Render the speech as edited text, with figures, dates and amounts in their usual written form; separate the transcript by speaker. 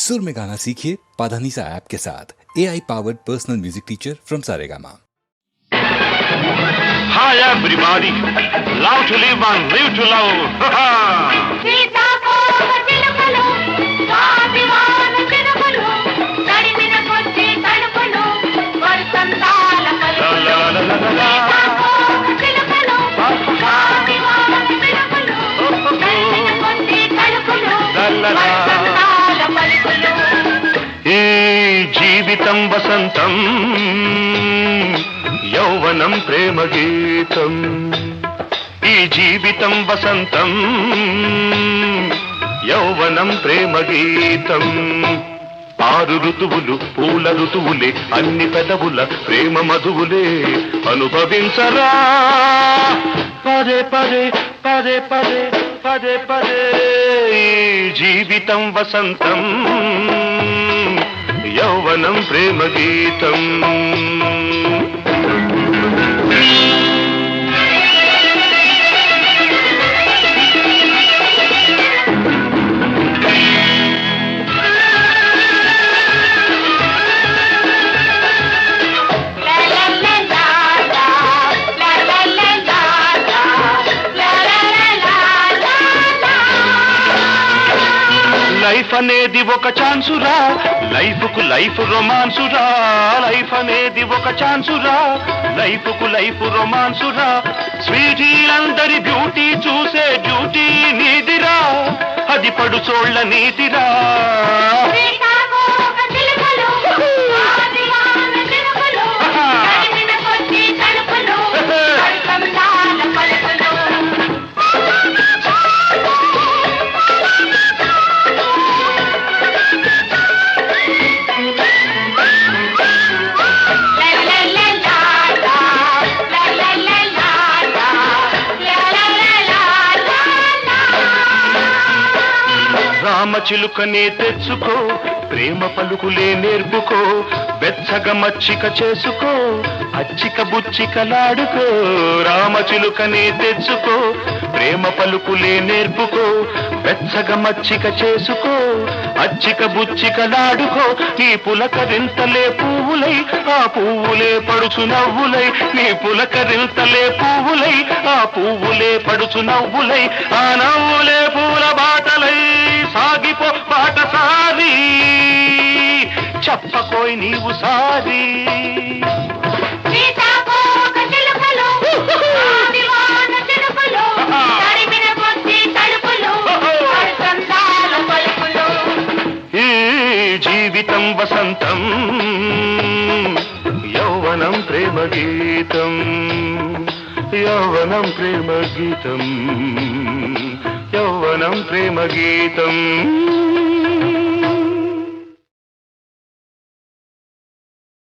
Speaker 1: सुर में गाना सीखिए पाधानीसा ऐप के साथ। AI powered personal music teacher from Saregama.
Speaker 2: Hi everybody, love to live and live to love.
Speaker 3: సీతాకోకచిలుకలు స్వాభిమాన చినుకులు తడిమిన కొద్ది తడుపులు వసంతాల పలుకులు. సీతాకోకచిలుకలు స్వాభిమాన చినుకులు తడిమిన కొద్ది తడుపులు వసంతాల పలుకులు.
Speaker 2: ఈ జీవితం వసంతం, యౌవనం ప్రేమ గీతం. ఈ జీవితం వసంతం, యౌవనం ప్రేమ గీతం. 6 ఋతువులు పూల ఋతువులే, అన్ని పెదవుల ప్రేమ మధువులే. అనుభవించరా పదే పదే పదే పదే పదే పదే. ఈ జీవితం వసంతం, యౌవనం ప్రేమ గీతం. లైఫ్ అనేది ఒక ఛాన్సురా, లైఫ్ కు లైఫ్ రొమాన్సురా. లైఫ్ అనేది ఒక ఛాన్సురా, లైఫ్ కు లైఫ్ రొమాన్సురా. స్వీటీలందరి బ్యూటీ చూసే డ్యూటీ నీదిరా, అది పడుచోళ్ల నీతిరా.
Speaker 3: సీతాకోకచిలుకలు స్వాభిమాన చినుకులు తడిమిన కొద్ది తడుపులు వసంతాల పలుకులు.
Speaker 2: రామచిలుకనే తెచ్చుకో, ప్రేమ పలుకులే నేర్పుకో. బెచ్చగ మచ్చిక చేసుకో, అచ్చిక బుచ్చికలాడుకో. రామచిలుకనే తెచ్చుకో, ప్రేమ పలుకులే నేర్పుకో. బెచ్చగ మచ్చిక చేసుకో, అచ్చిక బుచ్చికలాడుకో. నీ పులకరింతలే పువ్వులై, ఆ పువ్వులే పడుచు నవ్వులై. నీ పులకరింతలే పువ్వులై, ఆ పువ్వులే పడుచు నవ్వులై. ఆ నవ్వులే పూల బాటలై సాగిపో బాటసారి. చెప్పకోయ్ నీవు సారి.
Speaker 3: సీతాకోకచిలుకలు స్వాభిమాన చినుకులు తడిమిన కొద్ది తడుపులు వసంతాల పలుకులు.
Speaker 2: ఈ జీవితం వసంతం, యౌవనం ప్రేమ గీతం. యౌవనం ప్రేమ గీతం, యౌవనం ప్రేమ గీతం.